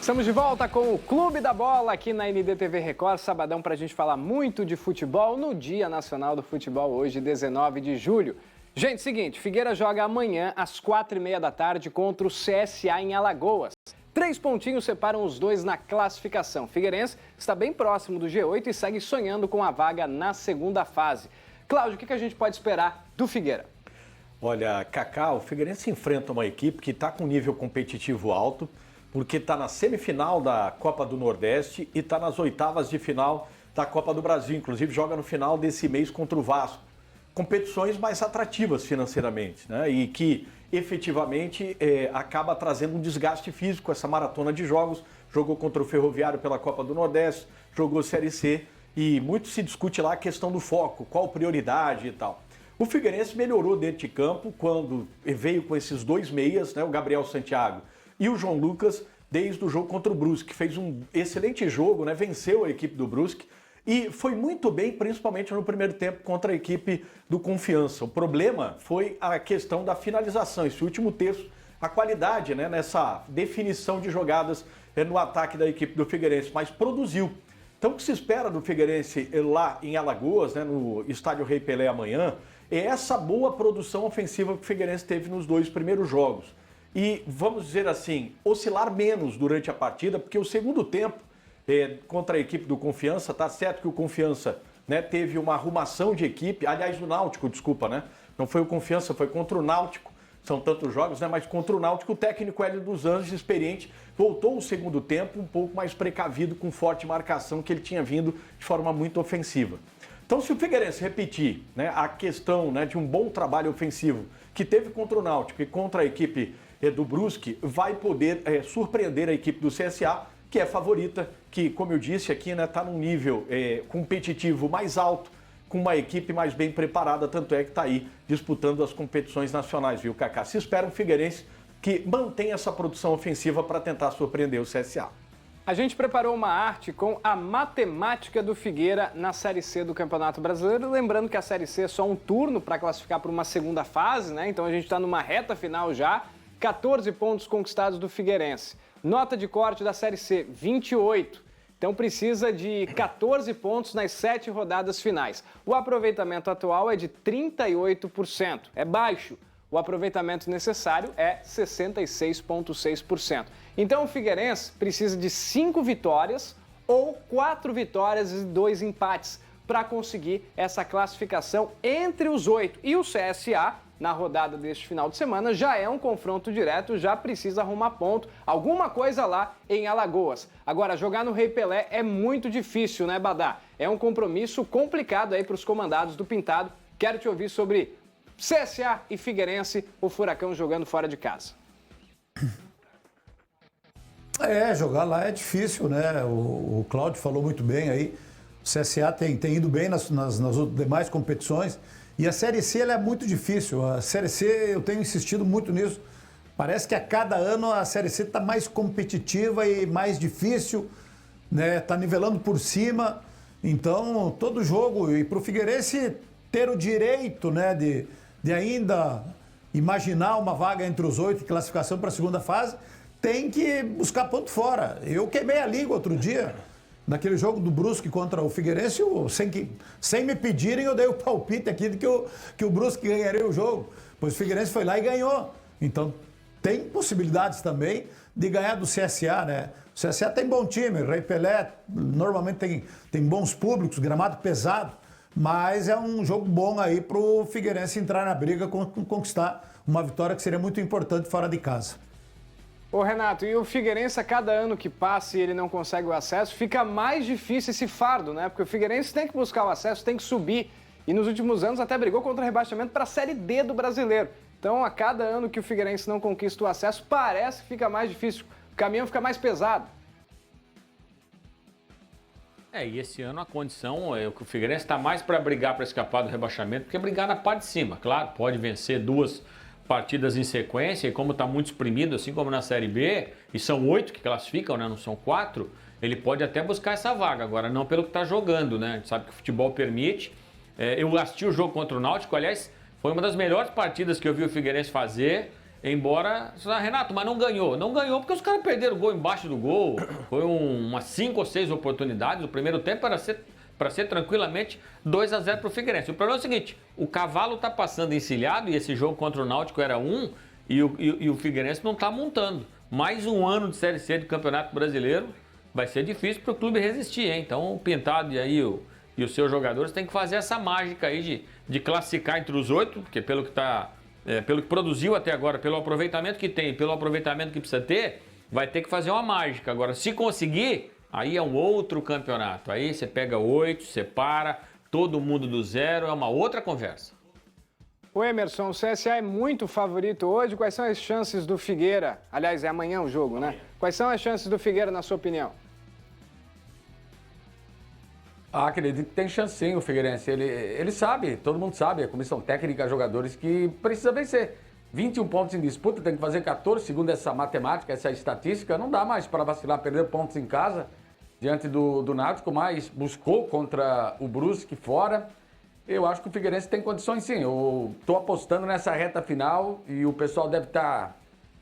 Estamos de volta com o Clube da Bola aqui na NDTV Record, sabadão para a gente falar muito de futebol no Dia Nacional do Futebol, hoje 19 de julho. Gente, seguinte, Figueira joga amanhã às 4h30 da tarde contra o CSA em Alagoas. 3 pontinhos separam os dois na classificação. Figueirense está bem próximo do G8 e segue sonhando com a vaga na segunda fase. Cláudio, o que a gente pode esperar do Figueira? Olha, Cacá, o Figueirense enfrenta uma equipe que está com nível competitivo alto, porque está na semifinal da Copa do Nordeste e está nas oitavas de final da Copa do Brasil. Inclusive, joga no final desse mês contra o Vasco. Competições mais atrativas financeiramente, né? E que efetivamente acaba trazendo um desgaste físico, essa maratona de jogos. Jogou contra o Ferroviário pela Copa do Nordeste, jogou Série C e muito se discute lá a questão do foco, qual prioridade e tal. O Figueirense melhorou dentro de campo quando veio com esses 2 meias, né? O Gabriel Santiago e o João Lucas, desde o jogo contra o Brusque. Fez um excelente jogo, né? Venceu a equipe do Brusque e foi muito bem, principalmente no primeiro tempo, contra a equipe do Confiança. O problema foi a questão da finalização, esse último terço, a qualidade, né? Nessa definição de jogadas no ataque da equipe do Figueirense, mas produziu. Então o que se espera do Figueirense lá em Alagoas, né? No Estádio Rei Pelé amanhã, é essa boa produção ofensiva que o Figueirense teve nos 2 primeiros jogos. E, vamos dizer assim, oscilar menos durante a partida, porque o segundo tempo contra a equipe do Confiança, tá certo que o Confiança, né, teve uma arrumação de equipe, aliás, o Náutico, desculpa, né? Não foi o Confiança, foi contra o Náutico, são tantos jogos, né? Mas contra o Náutico, o técnico Hélio dos Anjos, experiente, voltou o segundo tempo um pouco mais precavido, com forte marcação, que ele tinha vindo de forma muito ofensiva. Então, se o Figueirense repetir, né, a questão, né, de um bom trabalho ofensivo que teve contra o Náutico e contra a equipe do Brusque, vai poder surpreender a equipe do CSA, que é favorita, que, como eu disse aqui, né, está num nível competitivo mais alto, com uma equipe mais bem preparada, tanto é que está aí disputando as competições nacionais, viu, Cacá? Se espera um Figueirense que mantenha essa produção ofensiva para tentar surpreender o CSA. A gente preparou uma arte com a matemática do Figueira na Série C do Campeonato Brasileiro. Lembrando que a Série C é só um turno para classificar para uma segunda fase, né? Então a gente está numa reta final já. 14 pontos conquistados do Figueirense. Nota de corte da Série C, 28. Então precisa de 14 pontos nas 7 rodadas finais. O aproveitamento atual é de 38%. É baixo. O aproveitamento necessário é 66,6%. Então o Figueirense precisa de 5 vitórias ou 4 vitórias e 2 empates para conseguir essa classificação entre os 8. E o CSA, na rodada deste final de semana, já é um confronto direto, já precisa arrumar ponto, alguma coisa lá em Alagoas. Agora, jogar no Rei Pelé é muito difícil, né, Badá? É um compromisso complicado aí para os comandados do Pintado. Quero te ouvir sobre CSA e Figueirense, o Furacão jogando fora de casa. Jogar lá é difícil, né? O Cláudio falou muito bem aí. O CSA tem ido bem nas demais competições. E a Série C ela é muito difícil. A Série C, eu tenho insistido muito nisso. Parece que a cada ano a Série C está mais competitiva e mais difícil, né? Está nivelando por cima. Então, todo jogo, e para o Figueirense ter o direito, né, de ainda imaginar uma vaga entre os 8 e classificação para a segunda fase, tem que buscar ponto fora. Eu queimei a língua outro dia, naquele jogo do Brusque contra o Figueirense, sem me pedirem, eu dei o palpite aqui de que o Brusque ganharia o jogo. Pois o Figueirense foi lá e ganhou. Então, tem possibilidades também de ganhar do CSA, né? O CSA tem bom time, o Rei Pelé normalmente tem bons públicos, gramado pesado, mas é um jogo bom aí para o Figueirense entrar na briga, conquistar uma vitória que seria muito importante fora de casa. Ô Renato, e o Figueirense, a cada ano que passa e ele não consegue o acesso, fica mais difícil esse fardo, né? Porque o Figueirense tem que buscar o acesso, tem que subir. E nos últimos anos até brigou contra o rebaixamento para a Série D do Brasileiro. Então, a cada ano que o Figueirense não conquista o acesso, parece que fica mais difícil. O caminhão fica mais pesado. E esse ano a condição é que o Figueirense está mais para brigar para escapar do rebaixamento do que brigar na parte de cima. Claro, pode vencer 2 partidas em sequência e como está muito exprimido, assim como na Série B, e são 8 que classificam, né? Não são 4, ele pode até buscar essa vaga. Agora, não pelo que está jogando, né? A gente sabe que o futebol permite. Eu assisti o jogo contra o Náutico, aliás, foi uma das melhores partidas que eu vi o Figueirense fazer. Embora, Renato, mas não ganhou. Não ganhou porque os caras perderam o gol embaixo do gol. Foi umas 5 ou 6 oportunidades. O primeiro tempo para ser tranquilamente 2-0 para o Figueirense. O problema é o seguinte, o cavalo está passando encilhado e esse jogo contra o Náutico era e o Figueirense não está montando. Mais um ano de Série C do Campeonato Brasileiro vai ser difícil para o clube resistir, hein? Então o Pintado e os seus jogadores têm que fazer essa mágica aí de classificar entre os 8, porque pelo que produziu até agora, pelo aproveitamento que tem, pelo aproveitamento que precisa ter, vai ter que fazer uma mágica. Agora, se conseguir, aí é um outro campeonato. Aí você pega 8, separa, todo mundo do zero, é uma outra conversa. O Emerson, o CSA é muito favorito hoje. Quais são as chances do Figueira? Aliás, é amanhã o jogo, né? Quais são as chances do Figueira, na sua opinião? Acredito que tem chance sim, o Figueirense. Ele sabe, todo mundo sabe, a comissão técnica, jogadores que precisa vencer. 21 pontos em disputa, tem que fazer 14, segundo essa matemática, essa estatística. Não dá mais para vacilar, perder pontos em casa diante do Náutico, mas buscou contra o Brusque fora. Eu acho que o Figueirense tem condições sim. Eu estou apostando nessa reta final e o pessoal deve estar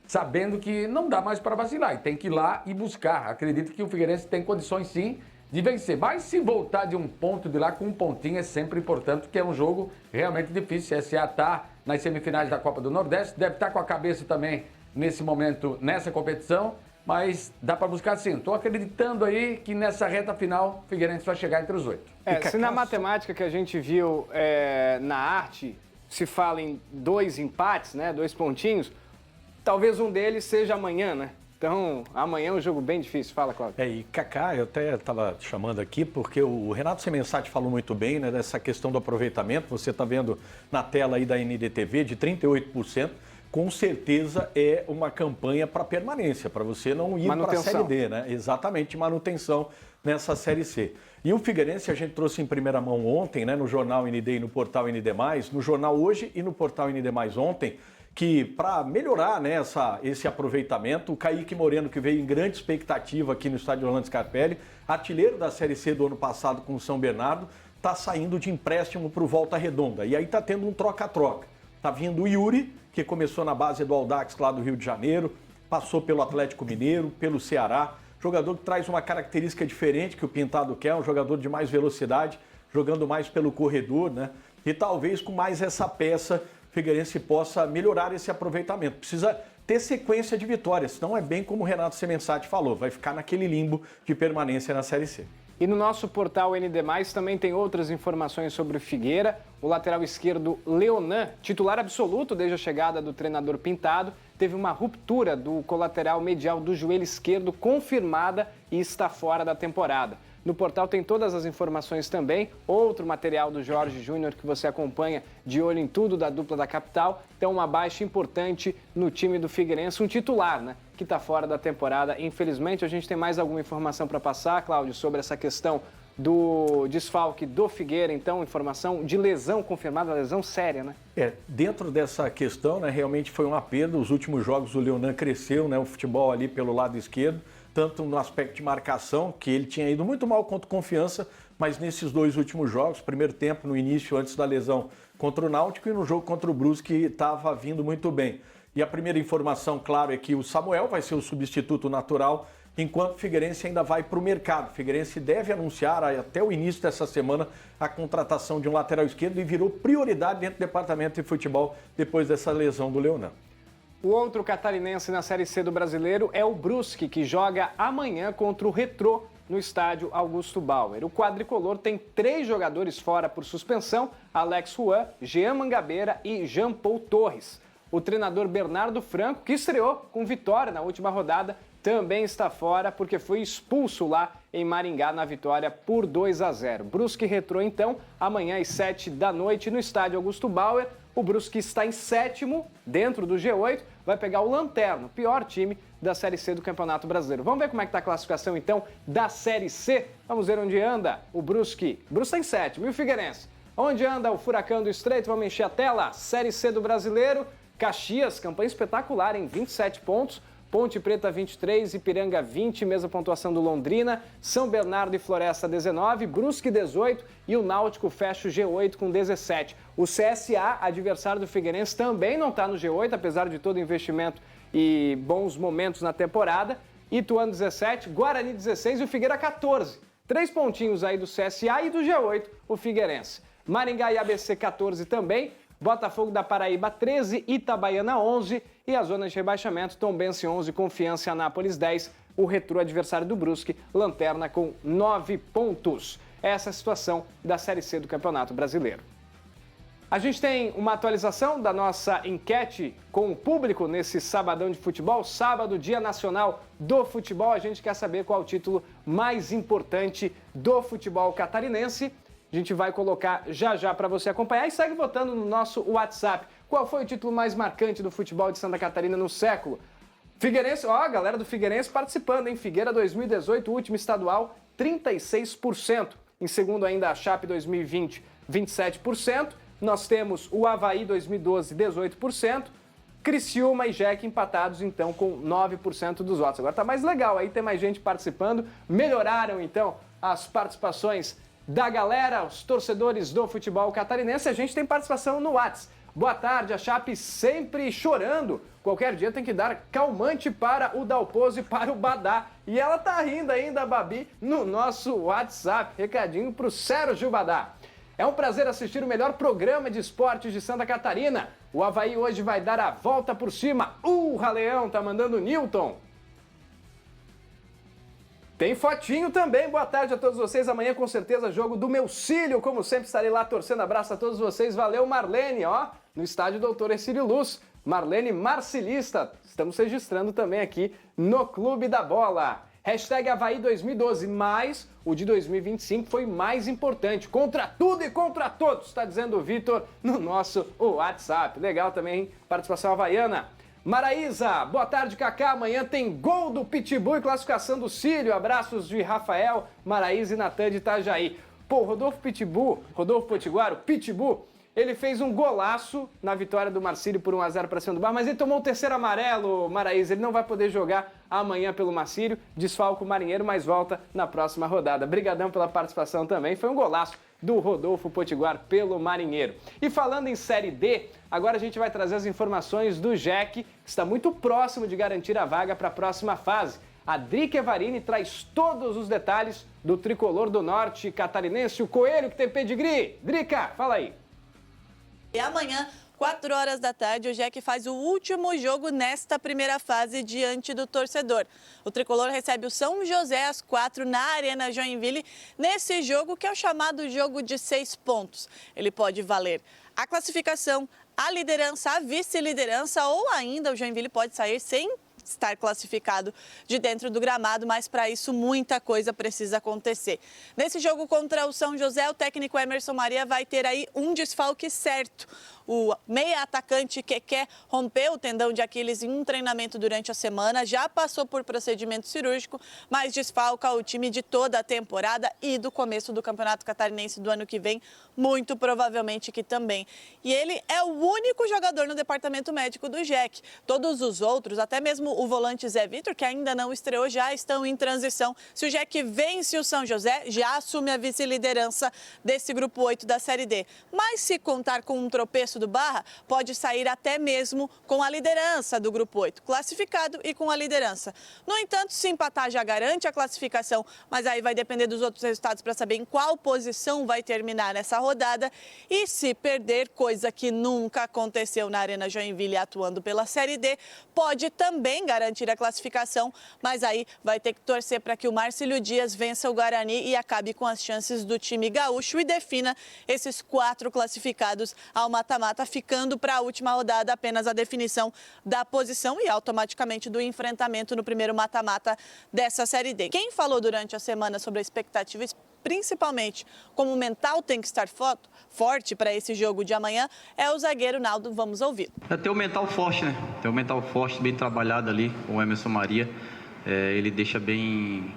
sabendo que não dá mais para vacilar e tem que ir lá e buscar. Acredito que o Figueirense tem condições sim de vencer. Mas se voltar de um ponto de lá com um pontinho é sempre importante, porque é um jogo realmente difícil. O CSA está nas semifinais da Copa do Nordeste, deve estar com a cabeça também nesse momento nessa competição, mas dá para buscar sim. Estou acreditando aí que nessa reta final o Figueirense vai chegar entre os 8. Se na matemática que a gente viu na arte se fala em 2 empates, né, 2 pontinhos, talvez um deles seja amanhã, né? Então, amanhã é um jogo bem difícil. Fala, Cláudio. E Kaká, eu até estava chamando aqui, porque o Renato Semensati falou muito bem, né, dessa questão do aproveitamento. Você está vendo na tela aí da NDTV de 38%. Com certeza é uma campanha para permanência, para você não ir para a Série D, né? Exatamente, manutenção nessa Série C. E o Figueirense a gente trouxe em primeira mão ontem, né, no Jornal ND e no Portal ND+, no Jornal hoje e no Portal ND+, ontem, que para melhorar, né, esse aproveitamento, o Kaique Moreno, que veio em grande expectativa aqui no estádio Orlando Scarpelli, artilheiro da Série C do ano passado com o São Bernardo, está saindo de empréstimo para o Volta Redonda. E aí está tendo um troca-troca. Está vindo o Yuri, que começou na base do Audax lá do Rio de Janeiro, passou pelo Atlético Mineiro, pelo Ceará, jogador que traz uma característica diferente que o Pintado quer, um jogador de mais velocidade, jogando mais pelo corredor, né? E talvez com mais essa peça o Figueirense possa melhorar esse aproveitamento. Precisa ter sequência de vitórias, senão é bem como o Renato Semensati falou, vai ficar naquele limbo de permanência na Série C. E no nosso portal ND+, também tem outras informações sobre o Figueira. O lateral esquerdo Leonan, titular absoluto desde a chegada do treinador Pintado, teve uma ruptura do colateral medial do joelho esquerdo confirmada e está fora da temporada. No portal tem todas as informações também, outro material do Jorge Júnior que você acompanha de olho em tudo da dupla da capital. Então uma baixa importante no time do Figueirense, um titular, né, que está fora da temporada. Infelizmente, a gente tem mais alguma informação para passar, Cláudio, sobre essa questão do desfalque do Figueira, então, informação de lesão confirmada, lesão séria, né? Dentro dessa questão, né, realmente foi uma perda. Os últimos jogos o Leonan cresceu, né, o futebol ali pelo lado esquerdo, tanto no aspecto de marcação, que ele tinha ido muito mal contra o Confiança, mas nesses 2 últimos jogos, primeiro tempo no início, antes da lesão contra o Náutico, e no jogo contra o Brusque, estava vindo muito bem. E a primeira informação, claro, é que o Samuel vai ser o substituto natural, enquanto o Figueirense ainda vai para o mercado. O Figueirense deve anunciar até o início dessa semana a contratação de um lateral esquerdo e virou prioridade dentro do departamento de futebol depois dessa lesão do Leonan. O outro catarinense na Série C do Brasileiro é o Brusque, que joga amanhã contra o Retrô no estádio Augusto Bauer. O quadricolor tem 3 jogadores fora por suspensão: Alex Juan, Jean Mangabeira e Jean Paul Torres. O treinador Bernardo Franco, que estreou com vitória na última rodada, também está fora porque foi expulso lá em Maringá na vitória por 2-0. Brusque e Retrô, então, amanhã às 7 da noite no estádio Augusto Bauer. O Brusque está em 7º, dentro do G8, vai pegar o Lanterna, o pior time da Série C do Campeonato Brasileiro. Vamos ver como é que está a classificação, então, da Série C? Vamos ver onde anda o Brusque. O Brusque está em 7º, e o Figueirense? Onde anda o Furacão do Estreito? Vamos encher a tela. Série C do Brasileiro, Caxias, campanha espetacular em 27 pontos. Ponte Preta 23, Ipiranga 20, mesma pontuação do Londrina, São Bernardo e Floresta 19, Brusque 18 e o Náutico fecha o G8 com 17. O CSA, adversário do Figueirense, também não está no G8, apesar de todo o investimento e bons momentos na temporada. Ituano 17, Guarani 16 e o Figueira 14. 3 pontinhos aí do CSA e do G8, o Figueirense. Maringá e ABC 14 também. Botafogo da Paraíba 13, Itabaiana 11 e a zona de rebaixamento, Tombense 11, Confiança e Anápolis 10. O Retrô, adversário do Brusque, lanterna com 9 pontos. Essa é a situação da Série C do Campeonato Brasileiro. A gente tem uma atualização da nossa enquete com o público nesse sabadão de futebol. Sábado, Dia Nacional do Futebol. A gente quer saber qual é o título mais importante do futebol catarinense. A gente vai colocar já para você acompanhar e segue votando no nosso WhatsApp. Qual foi o título mais marcante do futebol de Santa Catarina no século? Figueirense, ó, a galera do Figueirense participando, hein? Figueira 2018, último estadual, 36%. Em segundo ainda a Chape 2020, 27%. Nós temos o Avaí 2012, 18%. Criciúma e Jeque empatados, então, com 9% dos votos. Agora tá mais legal, aí tem mais gente participando. Melhoraram, então, as participações da galera, os torcedores do futebol catarinense. A gente tem participação no WhatsApp. Boa tarde, a Chape sempre chorando. Qualquer dia tem que dar calmante para o Dalpozo e para o Badá. E ela tá rindo ainda, a Babi, no nosso WhatsApp. Recadinho pro Sérgio Badá. É um prazer assistir o melhor programa de esportes de Santa Catarina. O Avaí hoje vai dar a volta por cima. Leão, tá mandando o Newton. Tem fotinho também, boa tarde a todos vocês. Amanhã com certeza jogo do Meucílio, como sempre estarei lá torcendo. Abraço a todos vocês, valeu Marlene, ó, no estádio Doutor Ercílio Luz. Marlene Marcilista, estamos registrando também aqui no Clube da Bola. Hashtag Avaí 2012, mas o de 2025 foi mais importante. Contra tudo e contra todos, está dizendo o Vitor no nosso WhatsApp. Legal também, hein? Participação havaiana. Maraísa, boa tarde, Kaká. Amanhã tem gol do Pitbull e classificação do Cílio. Abraços de Rafael, Maraísa e Natan de Itajaí. Pô, Rodolfo Potiguar, o Pitbull, ele fez um golaço na vitória do Marcílio por 1-0 para cima do Bar, mas ele tomou o terceiro amarelo, Maraísa. Ele não vai poder jogar amanhã pelo Marcílio. Desfalca o Marinheiro, mas volta na próxima rodada. Brigadão pela participação também. Foi um golaço do Rodolfo Potiguar pelo Marinheiro. E falando em Série D, agora a gente vai trazer as informações do Jeque, que está muito próximo de garantir a vaga para a próxima fase. A Drica Evarini traz todos os detalhes do tricolor do norte catarinense, o Coelho que tem pedigree. Drica, fala aí. E amanhã, 4 horas da tarde, o Jeque faz o último jogo nesta primeira fase diante do torcedor. O tricolor recebe o São José às 4 na Arena Joinville, nesse jogo que é o chamado jogo de 6 pontos. Ele pode valer a classificação, a liderança, a vice-liderança ou ainda o Joinville pode sair sem estar classificado de dentro do gramado, mas para isso muita coisa precisa acontecer. Nesse jogo contra o São José, o técnico Emerson Maria vai ter aí um desfalque certo. O meia atacante Keké rompeu o tendão de Aquiles em um treinamento durante a semana, já passou por procedimento cirúrgico, mas desfalca o time de toda a temporada e do começo do Campeonato Catarinense do ano que vem, muito provavelmente que também. E ele é o único jogador no departamento médico do Jeque. Todos os outros, até mesmo o volante Zé Vitor, que ainda não estreou, já estão em transição. Se o Jeque vence o São José, já assume a vice-liderança desse grupo 8 da Série D. Mas se contar com um tropeço do Barra, pode sair até mesmo com a liderança do grupo 8, classificado e com a liderança. No entanto, se empatar já garante a classificação, mas aí vai depender dos outros resultados para saber em qual posição vai terminar essa rodada. E se perder, coisa que nunca aconteceu na Arena Joinville atuando pela Série D, pode também garantir a classificação, mas aí vai ter que torcer para que o Marcílio Dias vença o Guarani e acabe com as chances do time gaúcho e defina esses 4 classificados ao mata-mata, ficando para a última rodada apenas a definição da posição e automaticamente do enfrentamento no primeiro mata-mata dessa Série D. Quem falou durante a semana sobre a expectativa, principalmente como o mental tem que estar forte para esse jogo de amanhã, é o zagueiro Naldo. Vamos ouvir. É ter o mental forte, né? Ter o mental forte, bem trabalhado ali com o Emerson Maria. ele deixa bem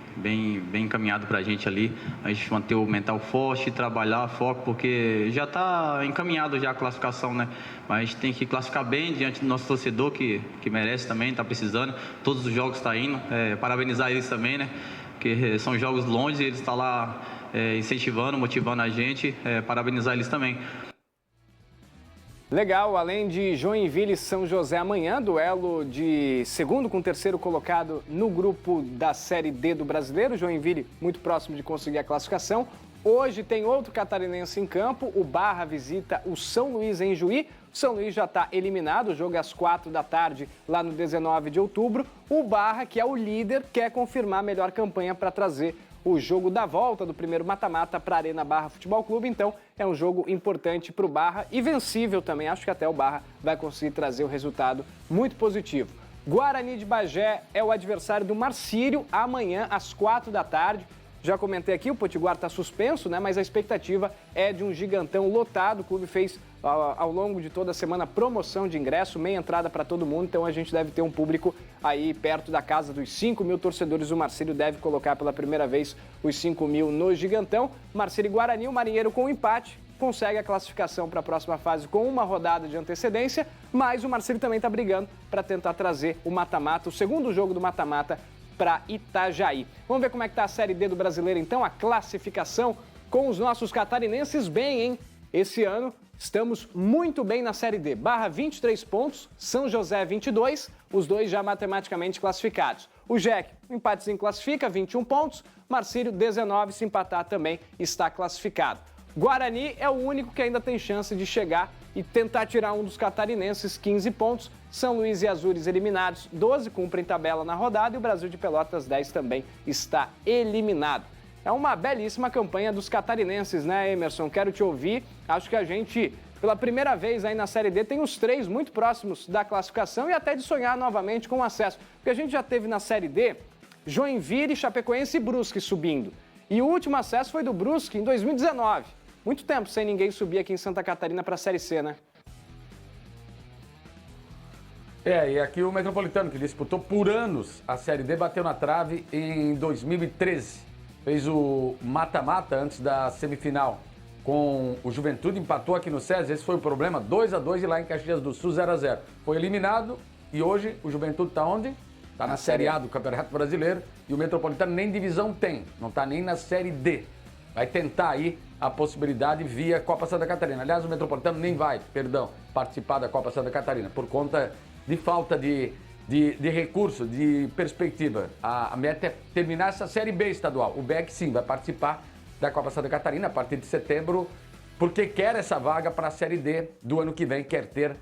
encaminhado para a gente ali. A gente manter o mental forte, trabalhar, foco, porque já está encaminhado já a classificação, né? Mas a gente tem que classificar bem diante do nosso torcedor, que merece também, está precisando. Todos os jogos estão indo. Parabenizar eles também, né? Porque são jogos longe e eles estão lá incentivando, motivando a gente. Parabenizar eles também. Legal, além de Joinville e São José amanhã, duelo de segundo com terceiro colocado no grupo da Série D do Brasileiro. Joinville muito próximo de conseguir a classificação. Hoje tem outro catarinense em campo, o Barra visita o São Luís em Juí. O São Luís já está eliminado, o jogo é às 4 da tarde, lá no 19 de outubro. O Barra, que é o líder, quer confirmar a melhor campanha para trazer o jogo da volta do primeiro mata-mata para a Arena Barra Futebol Clube. Então, é um jogo importante para o Barra e vencível também. Acho que até o Barra vai conseguir trazer o resultado muito positivo. Guarani de Bagé é o adversário do Marcílio, amanhã às 4 da tarde. Já comentei aqui, o Potiguar está suspenso, né? Mas a expectativa é de um gigantão lotado. O clube fez, ao longo de toda a semana, promoção de ingresso, meia entrada para todo mundo. Então a gente deve ter um público aí perto da casa dos 5 mil torcedores. O Marcílio deve colocar pela primeira vez os 5 mil no gigantão. Marcílio e Guarani, o Marinheiro com empate, consegue a classificação para a próxima fase com uma rodada de antecedência. Mas o Marcílio também está brigando para tentar trazer o mata-mata, o segundo jogo do mata-mata, para Itajaí. Vamos ver como é que está a Série D do Brasileiro, então, a classificação com os nossos catarinenses bem, hein? Esse ano estamos muito bem na Série D. Barra 23 pontos, São José 22, os dois já matematicamente classificados. O Jack, um empatezinho classifica, 21 pontos. Marcílio, 19, se empatar também está classificado. Guarani é o único que ainda tem chance de chegar e tentar tirar um dos catarinenses, 15 pontos. São Luís e Azures eliminados, 12 cumprem tabela na rodada e o Brasil de Pelotas, 10 também está eliminado. É uma belíssima campanha dos catarinenses, né, Emerson? Quero te ouvir. Acho que a gente, pela primeira vez aí na Série D, tem os três muito próximos da classificação e até de sonhar novamente com o acesso. Porque a gente já teve na Série D Joinville, Chapecoense e Brusque subindo. E o último acesso foi do Brusque em 2019. Muito tempo sem ninguém subir aqui em Santa Catarina para a Série C, né? E aqui o Metropolitano, que disputou por anos a Série D, bateu na trave em 2013. Fez o mata-mata antes da semifinal com o Juventude, empatou aqui no César, esse foi o problema, 2-2 e lá em Caxias do Sul 0-0. Foi eliminado e hoje o Juventude está onde? Está na Série A do Campeonato Brasileiro e o Metropolitano nem divisão tem, não está nem na Série D. Vai tentar aí a possibilidade via Copa Santa Catarina. Aliás, o Metropolitano nem vai, participar da Copa Santa Catarina por conta de falta de recurso, de perspectiva. A meta é terminar essa Série B estadual. O BEC, sim, vai participar da Copa Santa Catarina a partir de setembro, porque quer essa vaga para a Série D do ano que vem, quer ter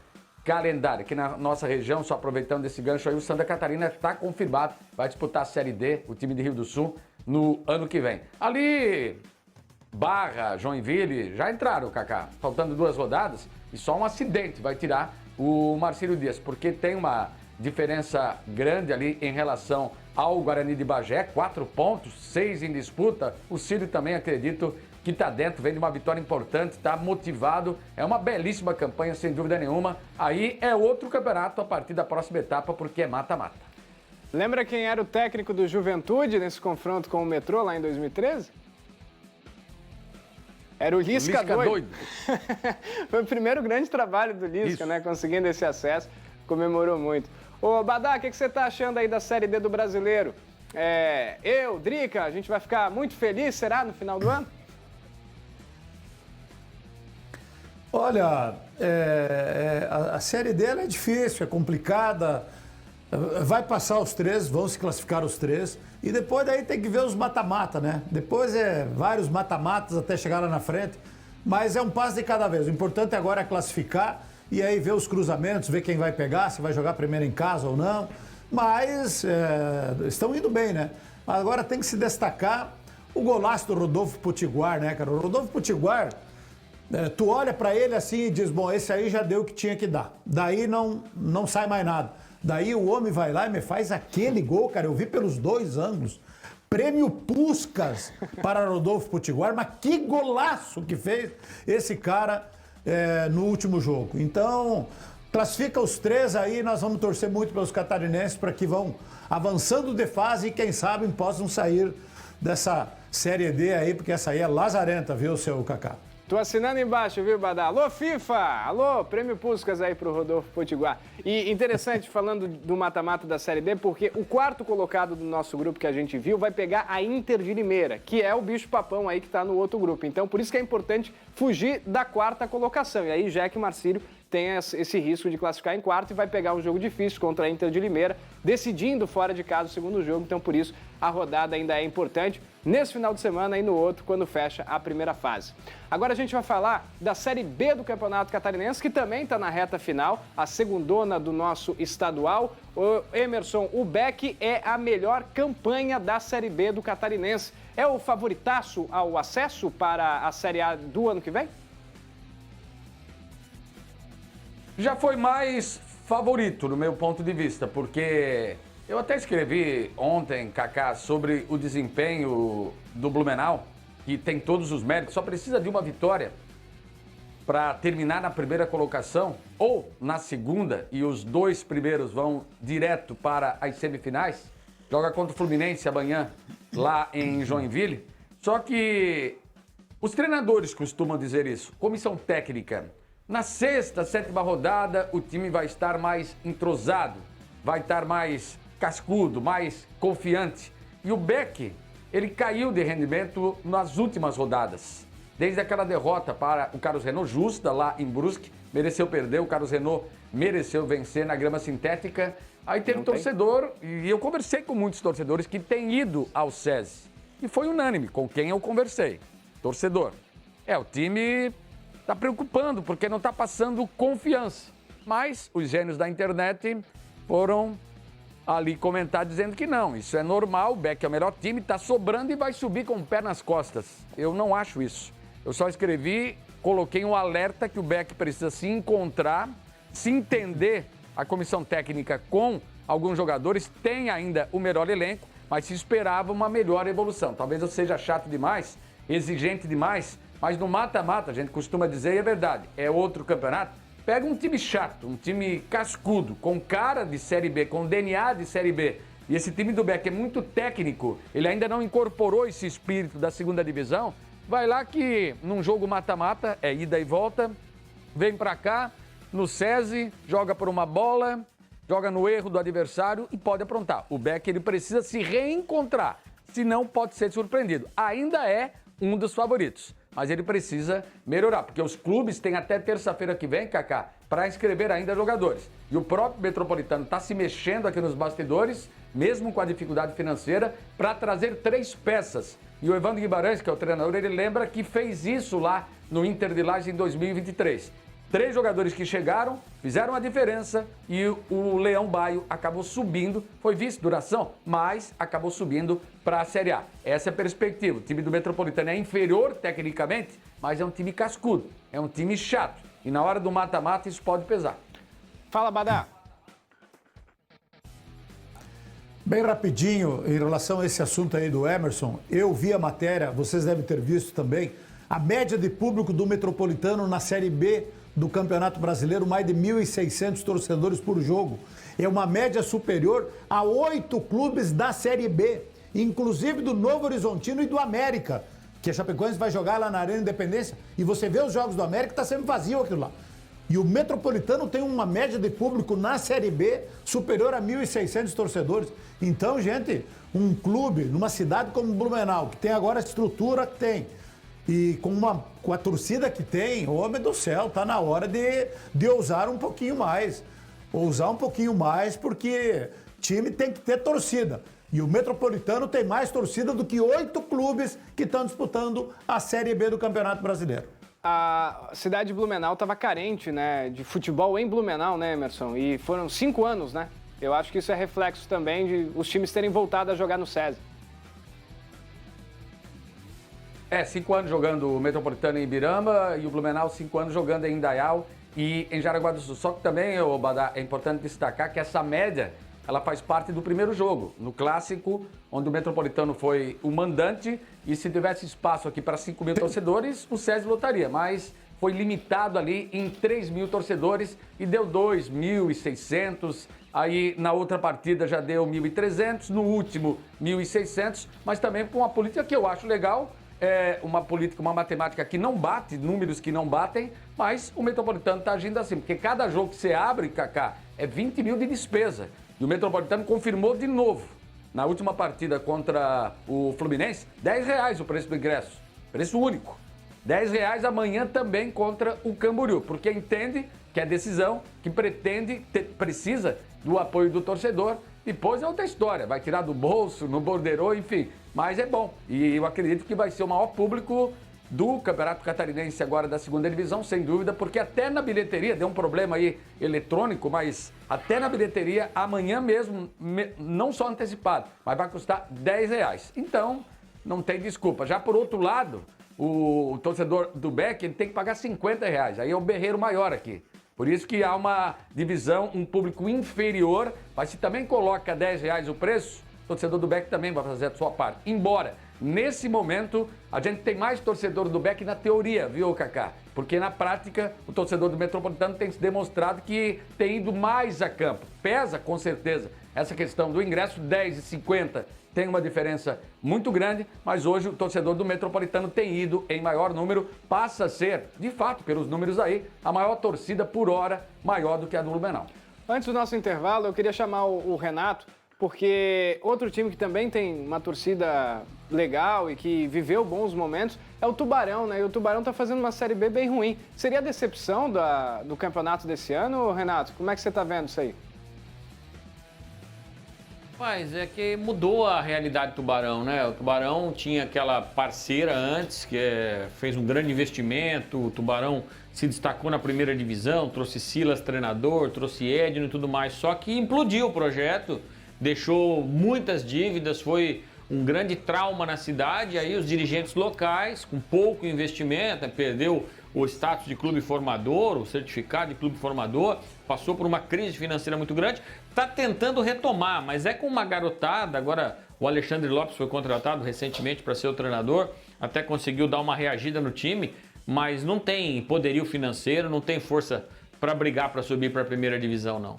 calendário. Aqui na nossa região, só aproveitando esse gancho aí, o Santa Catarina está confirmado, vai disputar a Série D, o time de Rio do Sul, no ano que vem. Ali, Barra, Joinville, já entraram, Kaká, faltando 2 rodadas, e só um acidente vai tirar o Marcílio Dias, porque tem uma diferença grande ali em relação ao Guarani de Bagé, 4 pontos, 6 em disputa. O Círio também, acredito, que está dentro, vem de uma vitória importante, está motivado. É uma belíssima campanha, sem dúvida nenhuma. Aí é outro campeonato a partir da próxima etapa, porque é mata-mata. Lembra quem era o técnico do Juventude nesse confronto com o Metrô lá em 2013? Era o Lisca doido. Foi o primeiro grande trabalho do Lisca, né? Conseguindo esse acesso, comemorou muito. Ô, Badá, o que você tá achando aí da Série D do Brasileiro? Drica, a gente vai ficar muito feliz, será, no final do ano? Olha, a Série D ela é difícil, é complicada. Vai passar os 3, vão se classificar os 3. E depois daí tem que ver os mata-mata, né? Depois vários mata-matas até chegar lá na frente. Mas é um passo de cada vez. O importante agora é classificar e aí ver os cruzamentos, ver quem vai pegar, se vai jogar primeiro em casa ou não. Mas estão indo bem, né? Agora tem que se destacar o golaço do Rodolfo Potiguar, né, cara? O Rodolfo Potiguar, tu olha pra ele assim e diz, bom, esse aí já deu o que tinha que dar. Daí não sai mais nada. Daí o homem vai lá e me faz aquele gol, cara. Eu vi pelos 2 ângulos. Prêmio Puskás para Rodolfo Potiguar. Mas que golaço que fez esse cara no último jogo. Então, Classifica os 3 aí, nós vamos torcer muito pelos catarinenses para que vão avançando de fase e quem sabe possam sair dessa Série D aí, porque essa aí é lazarenta, viu, seu Kaká? Tô assinando embaixo, viu, Badá? Alô, FIFA! Alô, Prêmio Puskás aí pro Rodolfo Potiguar. E interessante, falando do mata-mata da Série B, porque o quarto colocado do nosso grupo que a gente viu vai pegar a Inter de Limeira, que é o bicho-papão aí que tá no outro grupo. Então, por isso que é importante fugir da quarta colocação. E aí, Jack Marcílio tem esse risco de classificar em quarto e vai pegar um jogo difícil contra a Inter de Limeira, decidindo fora de casa o segundo jogo. Então, por isso, a rodada ainda é importante nesse final de semana e no outro, quando fecha a primeira fase. Agora a gente vai falar da Série B do Campeonato Catarinense, que também está na reta final, a segundona do nosso estadual. O Emerson, o Beck é a melhor campanha da Série B do Catarinense. É o favoritaço ao acesso para a Série A do ano que vem? Já foi mais favorito, no meu ponto de vista, porque eu até escrevi ontem, Kaká, sobre o desempenho do Blumenau, que tem todos os méritos, só precisa de uma vitória para terminar na primeira colocação ou na segunda, e os 2 primeiros vão direto para as semifinais. Joga contra o Fluminense amanhã, lá em Joinville. Só que os treinadores costumam dizer isso, comissão técnica. Na sexta, 7ª rodada, o time vai estar mais entrosado, vai estar mais cascudo, mais confiante. E o Beck, ele caiu de rendimento nas últimas rodadas. Desde aquela derrota para o Carlos Renault justa lá em Brusque, mereceu perder, o Carlos Renault mereceu vencer na grama sintética. Aí teve torcedor, e eu conversei com muitos torcedores que têm ido ao SESI. E foi unânime com quem eu conversei. Torcedor. O time está preocupando porque não está passando confiança. Mas os gênios da internet foram ali comentar dizendo que não, isso é normal, o Beck é o melhor time, está sobrando e vai subir com o pé nas costas. Eu não acho isso. Eu só escrevi, coloquei um alerta que o Beck precisa se encontrar, se entender. A comissão técnica com alguns jogadores tem ainda o melhor elenco, mas se esperava uma melhor evolução. Talvez eu seja chato demais, exigente demais, mas no mata-mata, a gente costuma dizer, e é verdade, é outro campeonato. Pega um time chato, um time cascudo, com cara de Série B, com DNA de Série B. E esse time do Beck é muito técnico, ele ainda não incorporou esse espírito da segunda divisão. Vai lá que num jogo mata-mata, é ida e volta, vem pra cá, no SESI, joga por uma bola, joga no erro do adversário e pode aprontar. O Beck, ele precisa se reencontrar, senão pode ser surpreendido. Ainda é um dos favoritos, mas ele precisa melhorar, porque os clubes têm até terça-feira que vem, Kaká, para inscrever ainda jogadores. E o próprio Metropolitano está se mexendo aqui nos bastidores, mesmo com a dificuldade financeira, para trazer 3 peças. E o Evandro Guimarães, que é o treinador, ele lembra que fez isso lá no Inter de Lages em 2023. 3 jogadores que chegaram, fizeram a diferença e o Leão Baio acabou subindo, foi vice-duração, mas acabou subindo para a Série A. Essa é a perspectiva. O time do Metropolitano é inferior tecnicamente, mas é um time cascudo, é um time chato. E na hora do mata-mata isso pode pesar. Fala, Badá. Bem rapidinho, em relação a esse assunto aí do Emerson, eu vi a matéria, vocês devem ter visto também, a média de público do Metropolitano na Série B do Campeonato Brasileiro, mais de 1.600 torcedores por jogo. É uma média superior a 8 clubes da Série B, inclusive do Novo Horizontino e do América, que a Chapecoense vai jogar lá na Arena Independência, e você vê os jogos do América, está sempre vazio aquilo lá. E o Metropolitano tem uma média de público na Série B superior a 1.600 torcedores. Então, gente, um clube numa cidade como Blumenau, que tem agora a estrutura que tem, e com a torcida que tem, homem do céu, tá na hora de ousar um pouquinho mais. Ousar um pouquinho mais, porque time tem que ter torcida. E o Metropolitano tem mais torcida do que 8 clubes que estão disputando a Série B do Campeonato Brasileiro. A cidade de Blumenau estava carente, né, de futebol em Blumenau, né, Emerson? E foram 5 anos, né? Eu acho que isso é reflexo também de os times terem voltado a jogar no SESI. 5 anos jogando o Metropolitano em Ibirama e o Blumenau 5 anos jogando em Indaial e em Jaraguá do Sul. Só que também, Badá, é importante destacar que essa média, ela faz parte do primeiro jogo, no Clássico, onde o Metropolitano foi o mandante e se tivesse espaço aqui para 5 mil torcedores, o SESI lotaria, mas foi limitado ali em 3 mil torcedores e deu 2.600. Aí na outra partida já deu 1.300, no último 1.600, mas também com uma política que eu acho legal, uma política, uma matemática que não bate, números que não batem, mas o Metropolitano está agindo assim, porque cada jogo que você abre, Kaká, é 20 mil de despesa. E o Metropolitano confirmou de novo, na última partida contra o Fluminense, R$10 o preço do ingresso, preço único. R$10 amanhã também contra o Camboriú, porque entende que é decisão, que precisa do apoio do torcedor. Depois é outra história, vai tirar do bolso, no borderô, enfim. Mas é bom. E eu acredito que vai ser o maior público do Campeonato Catarinense agora da segunda divisão, sem dúvida, porque até na bilheteria, deu um problema aí eletrônico, mas até na bilheteria, amanhã mesmo, não só antecipado, mas vai custar R$10. Então, não tem desculpa. Já por outro lado, o torcedor do Beck, ele tem que pagar R$50. Aí é o berreiro maior aqui. Por isso que há uma divisão, um público inferior, mas se também coloca R$10 o preço, o torcedor do Beck também vai fazer a sua parte. Embora, nesse momento, a gente tem mais torcedor do Beck na teoria, viu, Kaká? Porque na prática, o torcedor do Metropolitano tem se demonstrado que tem ido mais a campo. Pesa, com certeza, essa questão do ingresso, R$10,50. Tem uma diferença muito grande, mas hoje o torcedor do Metropolitano tem ido em maior número, passa a ser, de fato, pelos números aí, a maior torcida por hora, maior do que a do Blumenau. Antes do nosso intervalo, eu queria chamar o Renato, porque outro time que também tem uma torcida legal e que viveu bons momentos é o Tubarão, né? E o Tubarão está fazendo uma Série B bem ruim. Seria a decepção do campeonato desse ano, Renato? Como é que você está vendo isso aí? Mas é que mudou a realidade do Tubarão, né? O Tubarão tinha aquela parceira antes, que fez um grande investimento, o Tubarão se destacou na primeira divisão, trouxe Silas treinador, trouxe Edno e tudo mais, só que implodiu o projeto, deixou muitas dívidas, foi um grande trauma na cidade, aí os dirigentes locais, com pouco investimento, perdeu o status de clube formador, o certificado de clube formador, passou por uma crise financeira muito grande, está tentando retomar, mas é com uma garotada. Agora o Alexandre Lopes foi contratado recentemente para ser o treinador, até conseguiu dar uma reagida no time, mas não tem poderio financeiro, não tem força para brigar para subir para a primeira divisão, não.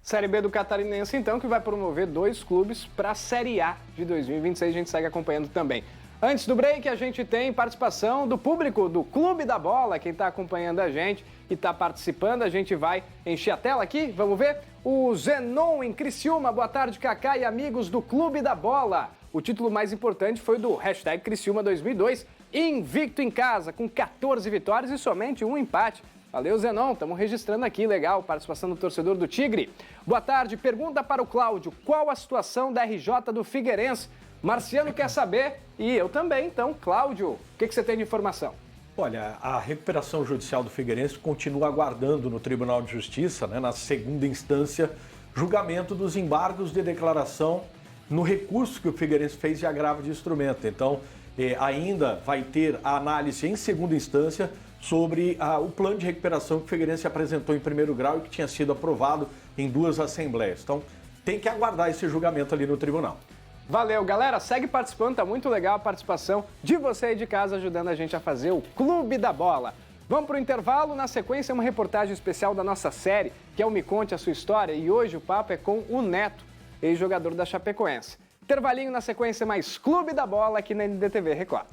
Série B do Catarinense, então, que vai promover 2 clubes para a Série A de 2026, a gente segue acompanhando também. Antes do break, a gente tem participação do público do Clube da Bola, quem está acompanhando a gente e está participando. A gente vai encher a tela aqui, vamos ver? O Zenon em Criciúma, boa tarde, Kaká e amigos do Clube da Bola. O título mais importante foi do hashtag Criciúma 2002, invicto em casa, com 14 vitórias e somente 1 empate. Valeu, Zenon, estamos registrando aqui, legal, participação do torcedor do Tigre. Boa tarde, pergunta para o Cláudio, qual a situação da RJ do Figueirense? Marciano quer saber e eu também, então, Cláudio, o que você tem de informação? Olha, a recuperação judicial do Figueirense continua aguardando no Tribunal de Justiça, né, na segunda instância, julgamento dos embargos de declaração no recurso que o Figueirense fez de agravo de instrumento. Então, ainda vai ter a análise em segunda instância sobre o plano de recuperação que o Figueirense apresentou em primeiro grau e que tinha sido aprovado em 2 assembleias. Então, tem que aguardar esse julgamento ali no tribunal. Valeu, galera. Segue participando, tá muito legal a participação de você aí de casa ajudando a gente a fazer o Clube da Bola. Vamos pro intervalo, na sequência uma reportagem especial da nossa série, que é o Me Conte a Sua História, e hoje o papo é com o Neto, ex-jogador da Chapecoense. Intervalinho na sequência, mais Clube da Bola aqui na NDTV Record.